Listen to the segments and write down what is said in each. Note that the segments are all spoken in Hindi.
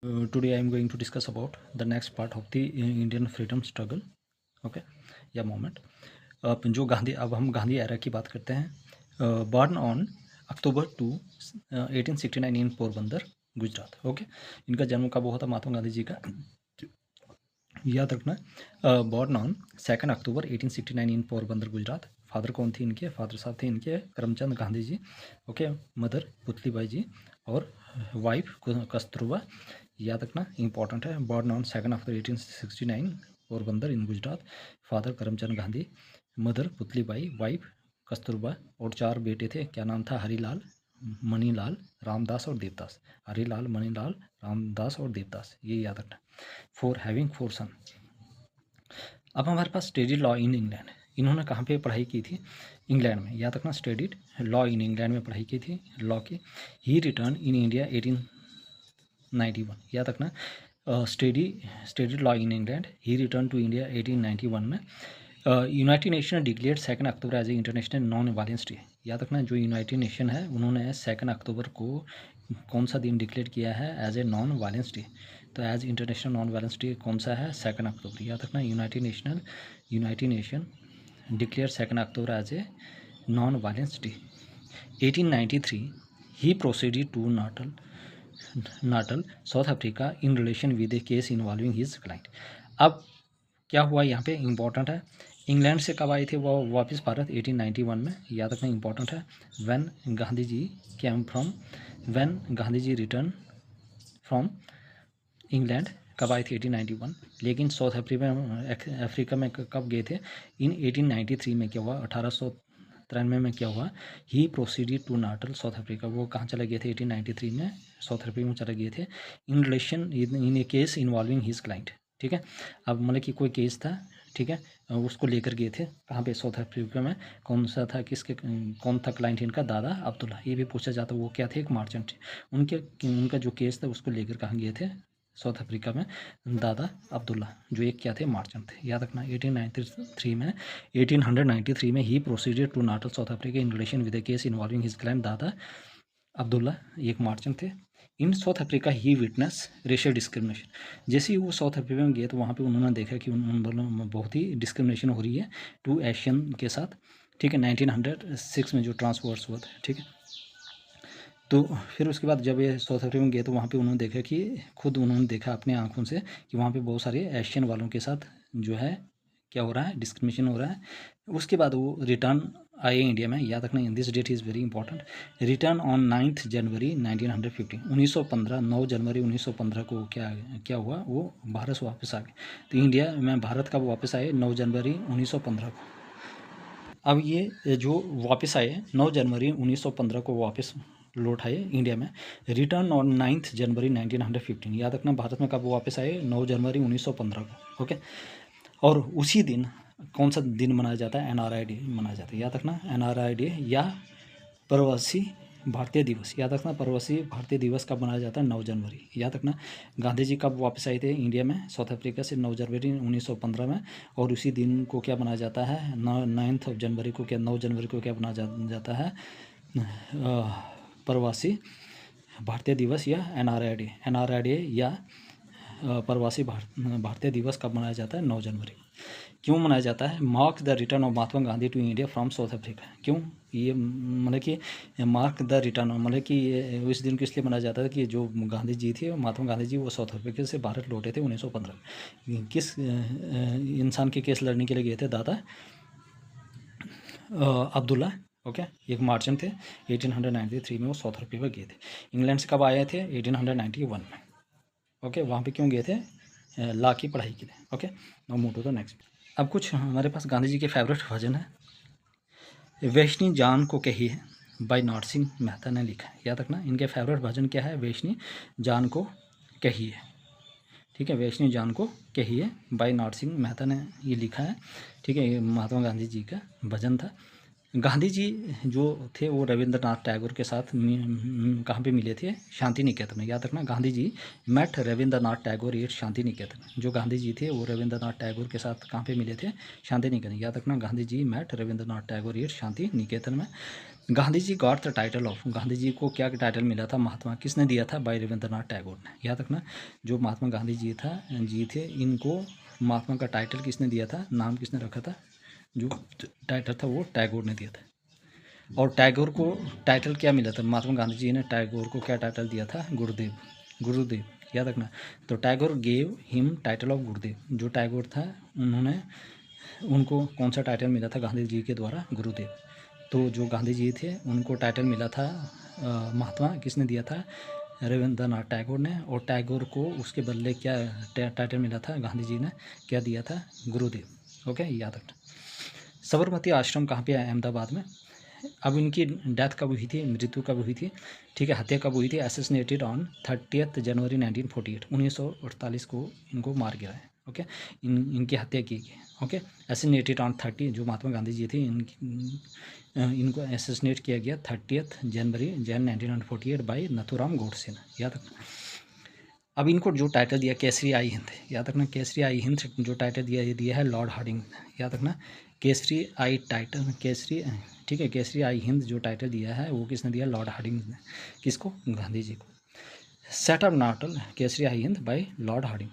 Today I am going to discuss about the next part of the Indian freedom struggle, okay, या मोमेंट। अब हम गांधी एरा की बात करते हैं। Born on October 2 1869 in Porbandar Gujarat. Okay, इनका जन्म कब हुआ था महात्मा गांधी जी का, याद रखना। Born on 2 October 1869 in Porbandar Gujarat. Father कौन थे इनके? फादर साहब थे इनके करमचंद गांधी जी, ओके। मदर पुतलीबाई जी और वाइफ कस्तूरबा, याद रखना, इंपॉर्टेंट है। Born on 2 October 1869 Porbandar in Gujarat. Father Karamchand Gandhi, mother Putlibai, wife Kasturba, और 4 बेटे थे। क्या नाम था? हरिलाल, मणिलाल, रामदास और देवदास। हरिलाल, मणिलाल, रामदास और देवदास, ये याद रखना। फॉर हैविंग 4 सन। अब हमारे पास स्टडीड लॉ इन इंग्लैंड। इन्होंने कहाँ पे पढ़ाई की थी? इंग्लैंड में, याद रखना। स्टडीड लॉ इन इंग्लैंड में पढ़ाई की थी, लॉ की। ही रिटर्न इन इंडिया 1891, याद रखना। Studied law in England, he return to India 1891 में। United Nation declared 2 October as a international non violence day, याद रखना। जो यूनाइटेड नेशन है उन्होंने 2 अक्टूबर को कौन सा दिन डिक्लेयर किया है as a non violence day? तो as international non violence day कौन सा है? 2 अक्टूबर, याद रखना। United Nation declare 2 October as a non violence day. 1893 he proceeded to Natal South Africa in relation with a case involving his client. अब क्या हुआ यहाँ पे? इम्पॉर्टेंट है। इंग्लैंड से कब आए थे वो वापस भारत? 1891 में, याद रखना, इंपॉर्टेंट है। When Gandhi ji return from England, कब आए थे? 1891। लेकिन साउथ अफ्रीका में कब गए थे? इन 1893 में। क्या हुआ? 1893 में क्या हुआ? He proceeded to Natal South Africa. वो कहाँ चले गए थे? 1893 में साउथ अफ्रीका में चले गए थे, in relation in A case involving his client, ठीक है। अब मतलब कि कोई केस था, ठीक है, उसको लेकर गए थे। कहाँ पे? साउथ अफ्रीका में। कौन सा था? कौन था क्लाइंट इनका? दादा अब्दुल्ला। ये भी पूछा जाता, वो क्या थे? एक मार्चेंट थे। उनका जो केस था उसको लेकर कहाँ गए थे? साउथ अफ्रीका में। दादा अब्दुल्ला जो एक क्या थे? मार्चेंट थे, याद रखना। 1893 में he proceeded to Natal South Africa in relation with a case involving his client Dada Abdulla, एक मार्चेंट थे। In South Africa he witness racial discrimination. जैसे ही वो साउथ अफ्रीका में गए तो वहाँ पे उन्होंने देखा कि उन बहुत ही डिस्क्रिमिनेशन हो रही है टू एशियन के साथ, ठीक है। 1906 में जो ट्रांसवर्स हुआ था, ठीक है। तो फिर उसके बाद जब ये साउथ अफ्रीका में गए तो वहाँ पे उन्होंने देखा कि खुद उन्होंने देखा अपनी आंखों से कि वहाँ पे बहुत सारे एशियन वालों के साथ जो है क्या हो रहा है? डिस्क्रिमिनेशन हो रहा है। उसके बाद वो रिटर्न आए इंडिया में, याद रखना। This that is very important. Return on 9 जनवरी 1915, 1915, 9 जनवरी 1915 को क्या हुआ? वो भारत से वापस आ गए। तो इंडिया में भारत कब वापस आए? 9 जनवरी 1915 को। अब ये जो वापस आए 9 जनवरी 1915 को वापस लौट आए इंडिया में। रिटर्न ऑन 9 जनवरी 1915, याद रखना। भारत में कब वापस आए? 9 जनवरी 1915 को, ओके। और उसी दिन कौन सा दिन मनाया जाता है? NRI डे मनाया जाता है, याद रखना। NRI डे या प्रवासी भारतीय दिवस, याद रखना। प्रवासी भारतीय दिवस कब मनाया जाता है? 9 जनवरी, याद रखना। गांधी जी कब वापस आए थे इंडिया में साउथ अफ्रीका से? 9 जनवरी 1915 में। और उसी दिन को क्या मनाया जाता है? 9 जनवरी को क्या 9 जनवरी को क्या मनाया जाता है? प्रवासी भारतीय दिवस या NRI डे। NRI डे या प्रवासी भारतीय दिवस कब मनाया जाता है? 9 जनवरी। क्यों मनाया जाता है? Mark the return of Mahatma Gandhi to India from South Africa. क्यों ये मतलब कि मार्क द रिटर्न, मतलब कि इस दिन को इसलिए मनाया जाता है कि जो गांधी जी थे, महात्मा गांधी जी, वो साउथ अफ्रीका से भारत लौटे थे 1915। किस इंसान के केस लड़ने के लिए गए थे? दादा अब्दुल्ला, ओके, एक मार्चेंट थे। 1893 में वो साउथ अफ्रीका गए थे। इंग्लैंड से कब आए थे? 1891 में, ओके। वहाँ पे क्यों गए थे? लॉ की पढ़ाई के लिए, okay. Now move to the next. अब कुछ हमारे पास गांधी जी के फेवरेट भजन है। वैष्णी जान को कही है, बाय नरसिंह मेहता ने लिखा है, याद रखना। इनके फेवरेट भजन क्या है? वैष्णी जान को कही है, ठीक है। वैष्णी जान को कही है, बाय नरसिंह मेहता ने ये लिखा है, ठीक है। ये महात्मा गांधी जी का भजन था। गांधी जी जो थे वो रविंद्रनाथ टैगोर के साथ कहाँ पे मिले थे? शांति निकेतन में, याद रखना। गांधी जी मेट रविंद्रनाथ टैगोर एट शांति निकेतन। जो गांधी जी थे वो रविंद्रनाथ टैगोर के साथ कहाँ पे मिले थे? शांति निकेतन, याद रखना। गांधी जी मेट रविंद्रनाथ टैगोर एट शांति निकेतन में। Gandhi ji got the title of, Gandhi ji को क्या टाइटल मिला था महात्मा, किसने दिया था, बाय रविंद्रनाथ टैगोर ने। याद रखना, जो महात्मा गांधी जी थे, इनको महात्मा का टाइटल किसने दिया था, नाम किसने रखा था, जो टाइटल था वो टैगोर ने दिया था। और टैगोर को टाइटल क्या मिला था, महात्मा गांधी जी ने टैगोर को क्या टाइटल दिया था, गुरुदेव, गुरुदेव। याद रखना, तो Tagore gave him title of गुरुदेव। जो टैगोर था उन्होंने, उनको कौन सा टाइटल मिला था गांधी जी के द्वारा, गुरुदेव। तो जो गांधी जी थे उनको टाइटल मिला था महात्मा, किसने दिया था, रविंद्रनाथ टैगोर ने। और टैगोर को उसके बदले क्या टाइटल मिला था, गांधी जी ने क्या दिया था, गुरुदेव। ओके, याद रखना। साबरमती आश्रम कहाँ पे है, अहमदाबाद में। अब इनकी डेथ कब हुई थी, मृत्यु कब हुई थी, ठीक है, हत्या कब हुई थी, असैसिनेटेड ऑन 30 जनवरी 1948, 1948 को इनको मार गिरा है। ओके, इनकी हत्या की गई। ओके, असैसिनेटेड ऑन 30, जो महात्मा गांधी जी थे इनको असैसिनेट किया गया 30 जनवरी 1948 बाय नथुराम गोडसे ने। याद रखना। अब इनको जो टाइटल दिया केसरी आई हिंद, याद रखना, केसरी आई हिंद जो टाइटल दिया है लॉर्ड हार्डिंग ने। याद रखना, केसरी आई टाइटल, केसरी, ठीक है, केसरी आई हिंद जो टाइटल दिया है वो किसने दिया, लॉर्ड हार्डिंग ने। किसको, गांधी जी को। Set up Natal Kaisar i Hind by Lord Hardinge.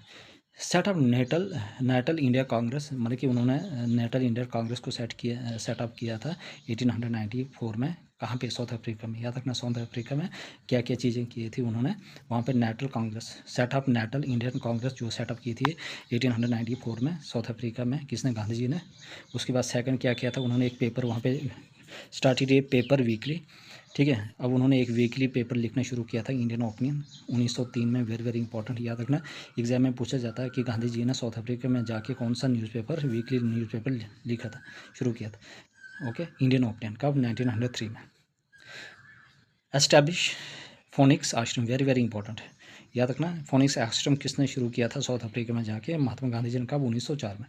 Set up Natal India Congress, मतलब कि उन्होंने नेटल इंडिया कांग्रेस को सेटअप किया था 1894 में। कहाँ पे, साउथ अफ्रीका में। याद रखना, साउथ अफ्रीका में क्या क्या चीज़ें की थी उन्होंने, वहाँ पे Natal Congress, setup Natal Indian Congress जो सेटअप की थी 1894 में साउथ अफ्रीका में, किसने, गांधी जी ने। उसके बाद सेकंड क्या किया था, उन्होंने एक पेपर वहाँ पे स्टार्टेड ए पेपर वीकली, ठीक है। अब उन्होंने एक वीकली पेपर लिखना शुरू किया था, इंडियन ओपिनियन, 1903 में। वेरी वेरी इंपॉर्टेंट, याद रखना, एग्जाम में पूछा जाता है कि गांधी जी ने साउथ अफ्रीका में जाके कौन सा न्यूज़पेपर, वीकली न्यूज़पेपर लिखा था, शुरू किया था। ओके, इंडियन ओपिनियन कब, 1903 में। एस्टैब्लिश फोनिक्स आश्रम, वेरी वेरी इंपॉर्टेंट है, याद रखना। फोनिक्स आश्रम किसने शुरू किया था साउथ अफ्रीका में जाके, महात्मा गांधी जी ने, कब, 1904 में।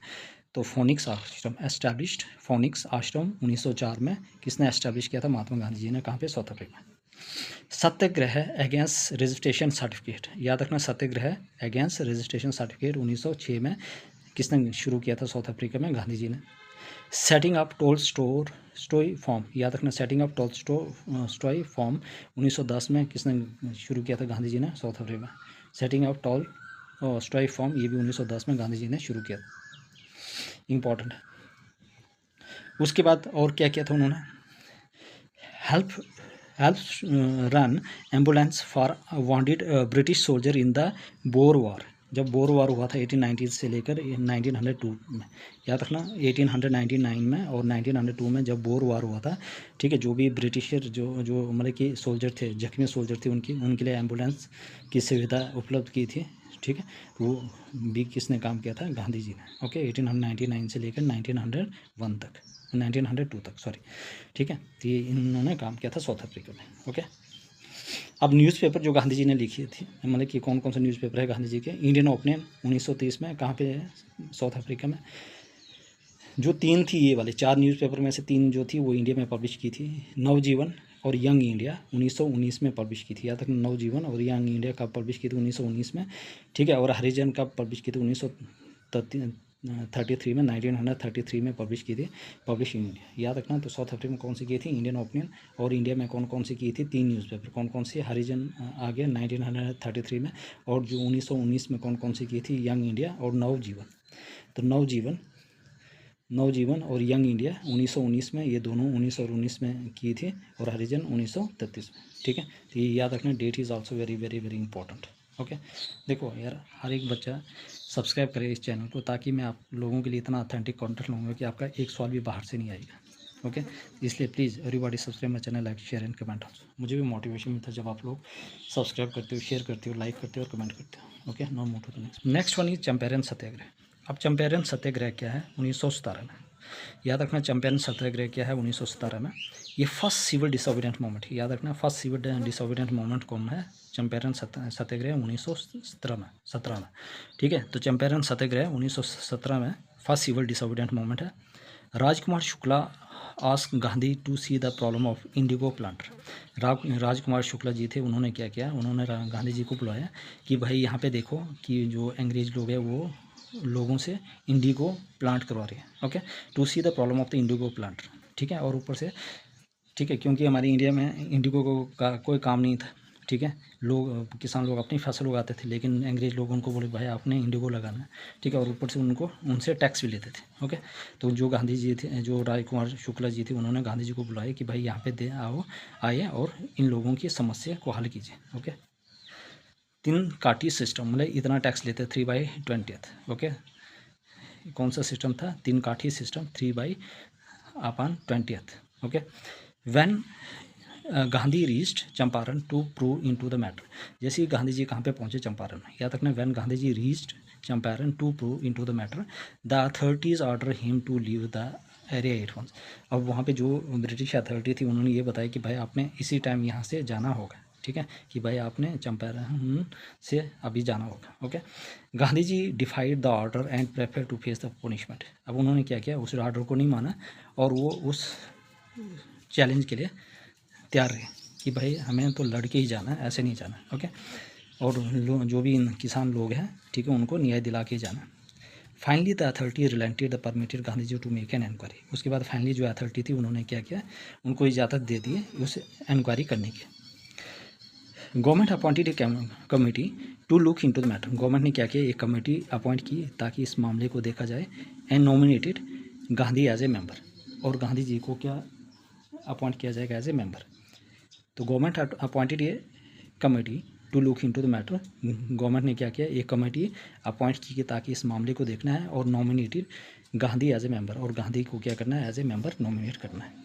तो फोनिक्स आश्रम एस्टैब्लिश्ड, फोनिक्स आश्रम 1904 में किसने एस्टैब्लिश किया था, महात्मा गांधी जी ने। कहाँ पे, साउथ अफ्रीका में। सत्याग्रह अगेंस्ट रजिस्ट्रेशन सर्टिफिकेट, याद रखना, सत्याग्रह अगेंस्ट रजिस्ट्रेशन सर्टिफिकेट 1906 में किसने शुरू किया था, साउथ अफ्रीका में, गांधी जी ने। सेटिंग अप टोल्स्टॉय फॉर्म, याद रखना, सेटिंग अप टोल्स्टॉय फॉर्म 1910 में किसने शुरू किया था, गांधी जी ने, साउथ अफ्रीका में। सेटिंग अप टोल्स्टॉय फॉर्म, ये भी 1910 में गांधी जी ने शुरू किया था, इंपॉर्टेंट है। उसके बाद और क्या किया था उन्होंने, help run ambulance for wounded British soldier in the bore war, जब बोर वॉर हुआ था 1890 से लेकर 1902 में। याद रखना, 1899 में और 1902 में जब बोर वॉर हुआ था, ठीक है, जो भी ब्रिटिशर जो मतलब कि सोल्जर थे, जख्मी सोल्जर थे, उनके लिए एम्बुलेंस की सुविधा उपलब्ध की थी, ठीक है। वो भी किसने काम किया था, गांधी जी ने। ओके, 1899 से लेकर 1901 तक, 1902 तक, सॉरी, ठीक है। तो ये इन्होंने काम किया था साउथ अफ्रीका में। ओके, अब न्यूज़पेपर जो गांधी जी ने लिखी थी, मतलब कि कौन कौन से न्यूज़पेपर है गांधी जी के, इंडियन ओपिनियन 1930 में, कहाँ पे है, साउथ अफ्रीका में। जो तीन थी, ये वाले चार न्यूज़पेपर में से तीन जो थी वो इंडिया में पब्लिश की थी, नवजीवन और यंग इंडिया 1919 में पब्लिश की थी। याद तक नवजीवन और यंग इंडिया कब पब्लिश की थी, 1919 में, ठीक है। और हरिजन कब पब्लिश की थी, 1933 में, 1933 में पब्लिश की थी, पब्लिश इन इंडिया। याद रखना, तो साउथ अफ्रीका में कौन सी की थी, इंडियन ओपिनियन। और इंडिया में कौन कौन सी की थी, तीन न्यूज़पेपर, कौन कौन सी, हरिजन आ गया 1933 में, और जो 1919 में कौन कौन सी की थी, यंग इंडिया और नवजीवन। तो नवजीवन और यंग इंडिया 1919 में, ये दोनों 1919 में की थी, और हरिजन 1933 में, ठीक है। तो ये याद रखना, that is also very very very important. Okay, देखो यार, हर एक बच्चा सब्सक्राइब करे इस चैनल को, ताकि मैं आप लोगों के लिए इतना ऑथेंटिक कंटेंट लाऊंगा कि आपका एक सवाल भी बाहर से नहीं आएगा। ओके, इसलिए please everybody subscribe my channel, like share and comment also. मुझे भी मोटिवेशन मिलता है जब आप लोग सब्सक्राइब करते हो, शेयर करते हो, लाइक करते हो और कमेंट करते हो। Okay, now move to the next one is Champaran Satyagraha. अब चंपारण सत्याग्रह क्या है, 1917 में। याद रखना, चंपारण सत्याग्रह क्या है, 1917 में। ये फर्स्ट सिविल डिसोबीडिएंट मूवमेंट, याद रखना, फर्स्ट सिविल डिसोबीडिएंट मूवमेंट कौन है, चंपारण सत्याग्रह 1917 में, 17 में, ठीक है। तो चंपारण सत्याग्रह 1917 में फर्स्ट सिविल डिसोबीडिएंट मूवमेंट है। Rajkumar Shukla ask Gandhi to see the problem of indigo plant. Rajkumar Shukla ji थे, उन्होंने क्या किया, उन्होंने गांधी जी को बुलाया कि भाई यहाँ पे देखो कि जो अंग्रेज लोग हैं वो लोगों से इंडिगो प्लांट करवा रहे हैं। Okay, to see the problem of the indigo plant, ठीक है। और ऊपर से ठीक है, क्योंकि हमारे इंडिया में इंडिगो का कोई काम नहीं था। ठीक है, लोग किसान लोग अपनी फसल उगाते थे, लेकिन अंग्रेज़ लोग उनको बोले भाई आपने इंडिगो लगाना है। ठीक है, और ऊपर से उनसे टैक्स भी लेते थे। ओके, तो जो गांधी जी थे, जो राजकुमार शुक्ला जी थे, उन्होंने गांधी जी को बुलाया कि भाई यहाँ पे आइए और इन लोगों की समस्या को हल कीजिए। ओके, 3 काठी सिस्टम, मतलब इतना टैक्स लेते 3/20। ओके, कौन सा सिस्टम था? 3 काठी system, 3/20। Okay, when Gandhi reached Champaran to prove into the matter. जैसे ही गांधी जी कहाँ पे पहुँचे? चंपारण। याद रखना, when Gandhi ji reached Champaran to prove into the matter, the authorities order him to leave the area at once. अब वहाँ पे जो ब्रिटिश अथॉरिटी थी, उन्होंने ये बताया कि भाई आपने इसी टाइम यहाँ से जाना होगा। ठीक है, कि भाई आपने चंपारण से अभी जाना होगा। Okay, Gandhi ji defied the order and prefer to face the punishment. अब उन्होंने क्या किया? उस ऑर्डर को नहीं माना और वो उस चैलेंज के लिए तैयार रहे कि भाई हमें तो लड़के ही जाना है, ऐसे नहीं जाना। ओके, और जो भी किसान लोग हैं, ठीक है, उनको न्याय दिला के जाना। Finally the authority relented the permitted Gandhi ji to make an inquiry. उसके बाद फाइनली जो अथॉरिटी थी, उन्होंने क्या किया? उनको इजाज़त दे दी उस इंक्वायरी करने की। Government appointed a committee to look into the matter. Government ने क्या किया? एक कमेटी अपॉइंट की ताकि इस मामले को देखा जाए, and nominated Gandhi as a member. और गांधी जी को क्या अपॉइंट किया जाएगा? As a member. तो government appointed a committee to look into the matter. Government ने क्या किया? एक कमेटी अपॉइंट की ताकि इस मामले को देखना है, और nominated Gandhi as a member, और गांधी को क्या करना है? एज ए मेंबर नॉमिनेट करना है।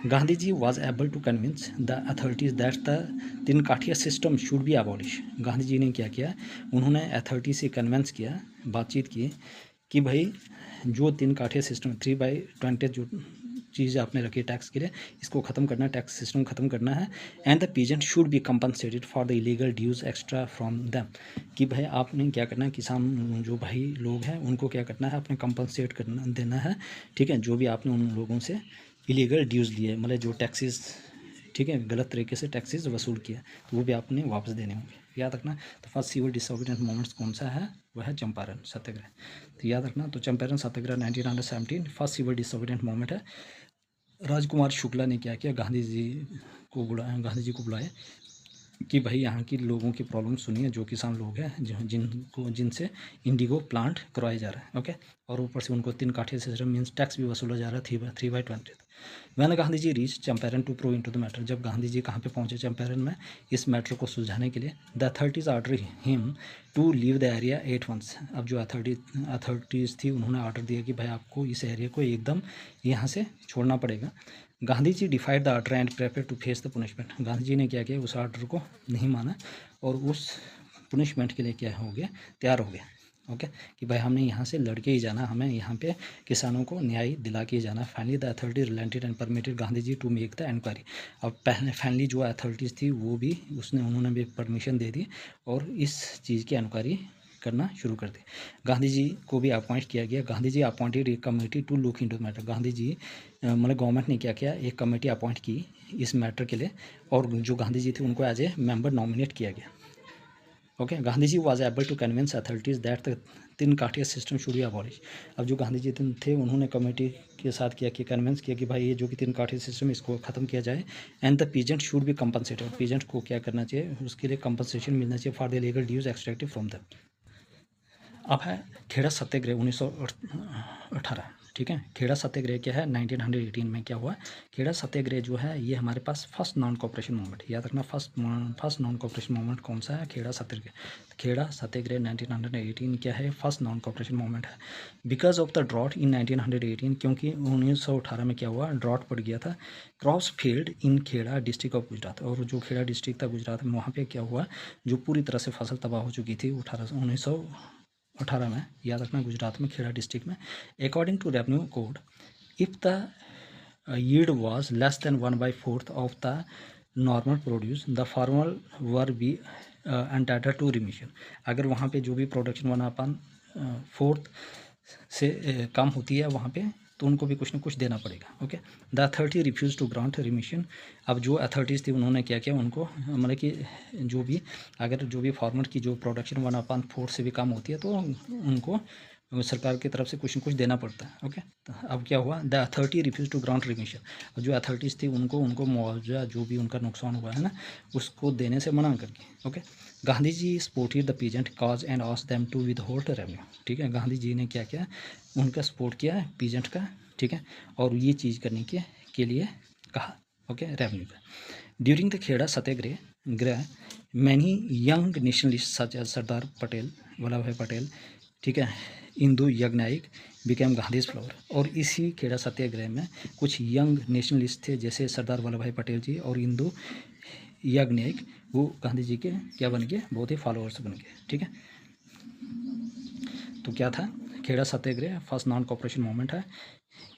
Gandhi ji was able to convince the authorities that the 3 kathia system should be abolish. Gandhi ji ने क्या किया? उन्होंने अथॉरिटी से कन्विंस किया, बातचीत की कि भाई जो 3 काठिया सिस्टम 3/20 जो चीज़ आपने रखी टैक्स के लिए, इसको ख़त्म करना है, टैक्स सिस्टम ख़त्म करना है। And the peasant should be compensated for the illegal dues extra from them. कि भाई आपने क्या करना है? किसान जो भाई लोग हैं उनको क्या करना है? आपने कंपनसेट करना देना है। ठीक है, जो भी आपने उन लोगों से इलीगल ड्यूज़ लिए, मतलब जो टैक्सेस, ठीक है, गलत तरीके से टैक्सेस वसूल किया, तो वो भी आपने वापस देने होंगे। याद रखना। तो फर्स्ट सिविल डिसोबीडियंस मूवमेंट्स कौन सा है? वह है चंपारण सत्याग्रह। तो याद रखना, तो चंपारण सत्याग्रह 1917 फर्स्ट सिविल डिसोबीडियंट मूवमेंट है। राजकुमार शुक्ला ने क्या किया? गांधी जी को बुलाया कि भाई यहाँ की लोगों की प्रॉब्लम सुनिए, जो किसान लोग हैं जिनसे इंडिगो प्लांट करवाया जा रहा है। ओके, और ऊपर से उनको 3 काठिया सिस्टम मीन्स टैक्स भी वसूला जा रहा है 3/20। When Gandhi ji reach Champaran to probe into the matter. जब गांधी जी कहाँ पे पहुँचे? चंपारण में, इस मैटर को सुलझाने के लिए। The authorities order him to leave the area at once. अब जो अथॉरिटीज़ थी, उन्होंने ऑर्डर दिया कि भाई आपको इस एरिया को एकदम यहाँ से छोड़ना पड़ेगा। Gandhi ji defied the order and prefer to face the punishment. Gandhi ji ने क्या किया? उस ऑर्डर को नहीं माना और उस पनिशमेंट के लिए क्या हो गया? तैयार हो गया। ओके, कि भाई हमने यहाँ से लड़के ही जाना, हमें यहाँ पे किसानों को न्याय दिला के ही जाना। Finally the authority related and permitted Gandhi ji to make the inquiry. अब पहले फाइनली जो अथॉरिटीज़ थी वो भी उन्होंने भी परमिशन दे दी और इस चीज़ की इंक्वायरी करना शुरू कर दी। गांधी जी को भी अपॉइंट किया गया। गांधी जी अपॉइंटेड एक committee to look into the matter. Gandhi ji मतलब गवर्नमेंट ने क्या किया? एक कमेटी अपॉइंट की इस मैटर के लिए, और जो गांधी जी थे उनको एज ए मेंबर नॉमिनेट किया गया। Okay, Gandhi ji was able to convince authorities that the 3 kathia system should be abolish. अब जो गांधी जी थे, उन्होंने कमेटी के साथ किया कि कन्विंस किया कि भाई ये जो कि 3 काठिया सिस्टम, इसको ख़त्म किया जाए। And the peasant should be compensated. Peasant को क्या करना चाहिए? उसके लिए कंपनसेशन मिलना चाहिए for the legal dues extracted from the. अब है खेड़ा सत्याग्रह 1918। ठीक है, खेड़ा सत्याग्रह क्या है? 1918 में क्या हुआ? खेड़ा सत्याग्रह जो है ये हमारे पास फर्स्ट नॉन कॉपरेशन मूवमेंट। याद रखना, फर्स्ट नॉन कॉपरेशन मूवमेंट कौन सा है? खेड़ा सत्याग्रह। खेड़ा सत्याग्रह 1918 क्या है? फर्स्ट नॉन कॉपरेशन मूवमेंट है। Because of the drought in 1918, क्योंकि 1918 में क्या हुआ? ड्रॉट पड़ गया था। Crops failed in Kheda district of Gujarat. और जो खेड़ा डिस्ट्रिक्ट था गुजरात में, वहाँ पे क्या हुआ? जो पूरी तरह से फसल तबाह हो चुकी थी 1918 में। याद रखना, गुजरात में खेड़ा डिस्ट्रिक्ट में। According to revenue code, if the yield was less than 1/4 of the normal produce, the farmer were be entitled to remission। अगर वहाँ पे जो भी प्रोडक्शन 1/4 से कम होती है वहाँ पे, तो उनको भी कुछ ना कुछ देना पड़ेगा। Okay, the authority refuse to grant remission. अब जो अथॉरिटीज़ थी उन्होंने क्या किया? उनको मतलब कि जो भी फार्मर की जो प्रोडक्शन 1/4 से भी कम होती है तो उनको सरकार की तरफ से कुछ न कुछ देना पड़ता है। ओके, तो अब क्या हुआ, the authority refuse to grant remission. और जो अथॉरिटीज़ थी उनको मुआवजा जो भी उनका नुकसान हुआ है ना उसको देने से मना करके। Okay, Gandhi ji supported the peasant cause and asked them to withhold revenue. ठीक है, गांधी जी ने क्या किया, उनका सपोर्ट किया है पीजेंट का। ठीक है, और ये चीज़ करने के लिए कहा। ओके, रेवेन्यू का। During the Kheda Satyagraha many young nationalist such as Sardar Patel, Vallabh bhai Patel, ठीक है, इंदू यज्ञनायक बिकेम गांधीज फ्लोर। और इसी खेड़ा सत्याग्रह में कुछ यंग नेशनलिस्ट थे जैसे सरदार वल्लभ भाई पटेल जी और इंदू यज्ञनायक, वो गांधी जी के क्या बन गए, बहुत ही फॉलोअर्स बन गए। ठीक है, तो क्या था Kheda Satyagraha, first non cooperation movement है।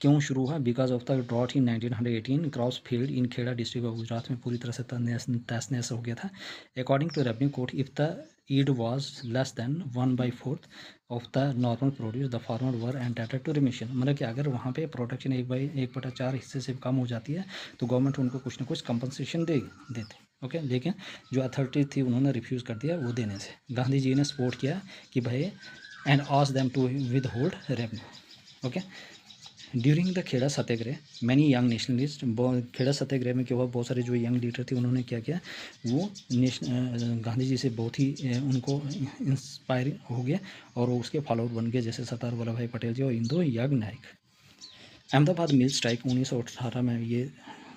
क्यों शुरू हुआ, because of the drought in 1918 crops failed in Kheda district of Gujarat में पूरी तरह से तहस नहस हो गया था। According to revenue code, if the yield was less than 1/4 of the normal produce the farmer were entitled to remission. मतलब कि अगर वहाँ पे प्रोडक्शन 1/4 हिस्से से कम हो जाती है तो गवर्नमेंट उनको कुछ ना कुछ कंपनसेशन देती। ओके, लेकिन जो अथॉरिटी थी उन्होंने रिफ्यूज़ कर दिया वो देने से। गांधी जी ने सपोर्ट किया कि भाई and ask them to withhold revenue. Okay, during the Kheda Satyagraha many young nationalist, Kheda Satyagraha में क्या हुआ, बहुत सारे जो यंग लीडर थे उन्होंने क्या किया, वो गांधी जी से बहुत ही उनको इंस्पायर हो गया और वो उसके फॉलोअर बन गए, जैसे सरदार वल्लभ भाई पटेल जी और इंदू यज्ञनायक। अहमदाबाद मिल स्ट्राइक 1918 में ये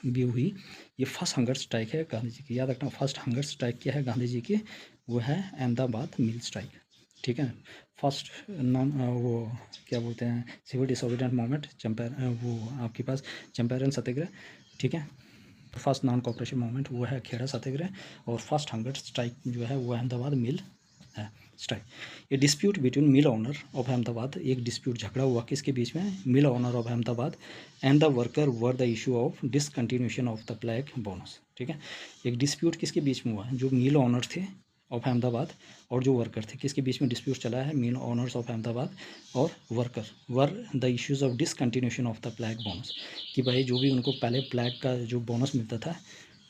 भी हुई। ये फर्स्ट हंगर स्ट्राइक है गांधी जी की, याद रखना। फर्स्ट हंगर स्ट्राइक क्या है गांधी जी की, वो है अहमदाबाद मिल स्ट्राइक। ठीक है, फर्स्ट नॉन वो क्या बोलते हैं, सिविल डिसोबीडिएंट मूवमेंट, वो आपके पास चंपारण सत्याग्रह। ठीक है, फर्स्ट नॉन कॉपरेशन मूवमेंट वो है खेड़ा सत्याग्रह, और फर्स्ट हंगर स्ट्राइक जो है वो अहमदाबाद मिल है स्ट्राइक। ये dispute between mill owner of Ahmedabad, एक डिस्प्यूट झगड़ा हुआ किसके बीच में, mill owner of Ahmedabad and the worker were the issue of discontinuation of the black bonus. ठीक है, एक डिस्प्यूट किसके बीच में हुआ, जो मिल ऑनर थे ऑफ अहमदाबाद और जो वर्कर थे, किसके बीच में डिस्प्यूट चला है, मिल ऑनर्स ऑफ अहमदाबाद और worker were the issues of discontinuation of the black bonus, कि भाई जो भी उनको पहले ब्लैक का जो बोनस मिलता था,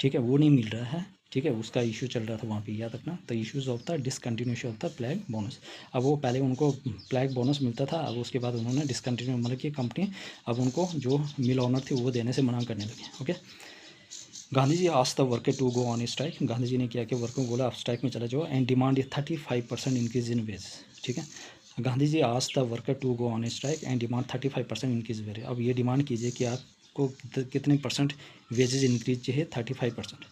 ठीक है, वो नहीं मिल रहा है। ठीक है, उसका इशू चल रहा था वहाँ पे, याद रखना, the issues of the discontinuation of the black bonus. अब वो पहले उनको ब्लैक बोनस मिलता था, अब उसके बाद उन्होंने डिसकंटिन्यू, मतलब कि कंपनी अब उनको जो मिल ऑनर थी वो देने से मना करने लगे। Okay, Gandhi ji asked the worker to go on strike. Gandhi ji ने क्या कि वर्कर को बोला आप स्ट्राइक में चले जाओ and demand 35% increase in wage. ठीक है, Gandhi ji asked the worker to go on strike and demand 35% increase wage. अब ये डिमांड कीजिए कि आपको कितने परसेंट वेजेज इंक्रीज चाहिए, 35%।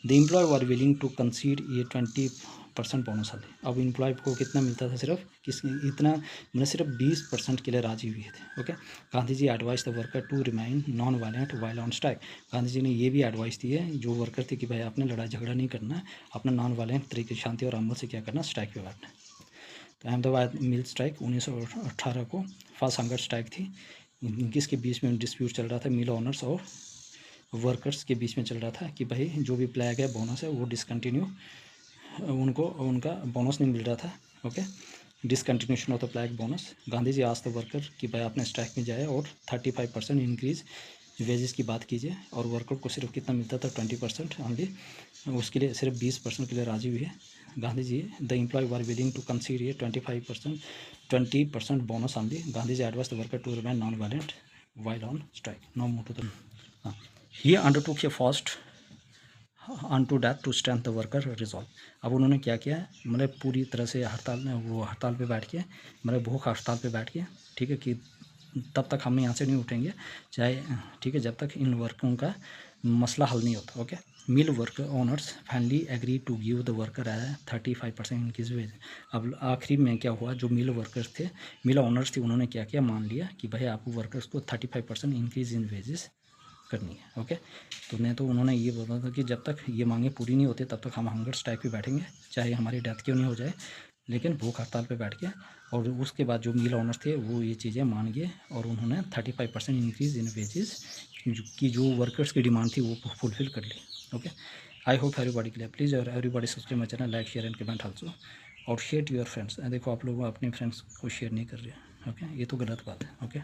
The employ were willing to concede ये 20% बोनस वाले। अब एम्प्लॉय को कितना मिलता था, सिर्फ इतना, मतलब सिर्फ 20% के लिए राजी हुए थे। Okay, Gandhi ji advise the worker to remain non violent while on strike. Gandhi ji ने ये भी एडवाइस दी है जो वर्कर थे कि भाई आपने लड़ाई झगड़ा नहीं करना, अपना नॉन वायलेंट तरीके शांति और अमल से क्या करना, स्ट्राइक पे बैठना। तो अहमदाबाद मिल स्ट्राइक 1918 को फर्स्ट हंगर स्ट्राइक थी। किसके बीच में डिस्प्यूट चल रहा था, मिल ऑनर्स और वर्कर्स के बीच में चल रहा था कि भाई जो भी ब्लैक है बोनस है वो डिसकंटिन्यू, उनको उनका बोनस नहीं मिल रहा था। Okay, discontinuation of the black bonus. Gandhi ji asked the worker कि भाई आपने स्ट्राइक में जाए और 35% इंक्रीज वेजेस की बात कीजिए, और वर्कर को सिर्फ कितना मिलता था, 20% ओनली, उसके लिए सिर्फ 20% के लिए राजी हुई है। Gandhi ji the employ were willing to concede ये 20% bonus only. Gandhi ji advise the worker to remain non violent while on strike, no move to the he undertook a fast on to death to strength the worker resolve. अब उन्होंने क्या किया, मतलब पूरी तरह से हड़ताल में, वो हड़ताल पे बैठ के, मतलब भूख हड़ताल पे बैठ के, ठीक है, कि तब तक हम यहाँ से नहीं उठेंगे चाहे, ठीक है, जब तक इन वर्करों का मसला हल नहीं होता। Okay, mill worker owners finally agree to give the worker 35% increase wage. अब आखिरी में क्या हुआ, जो मिल वर्कर्स थे, मिल ओनर्स थे, उन्होंने क्या किया, मान लिया कि भाई आप वर्कर्स को 35% इंक्रीज इन वेजेस करनी है। ओके, तो नहीं तो उन्होंने ये बोला था कि जब तक ये मांगे पूरी नहीं होती तब तक हम हंगर स्ट्राइक पे बैठेंगे, चाहे हमारी डेथ क्यों नहीं हो जाए, लेकिन भूख हड़ताल पे बैठ के। और उसके बाद जो मिल ऑनर्स थे वो ये चीज़ें मान गए और उन्होंने 35% इंक्रीज इन वेजेस की जो वर्कर्स की डिमांड थी वो फुलफिल कर ली। Okay, I hope everybody clear, please और everybody subscribe my channel, like share and comment also, और शेयर टू योर फ्रेंड्स। देखो आप लोग अपने फ्रेंड्स को शेयर नहीं कर रहे। ओके, ये तो गलत बात है। ओके।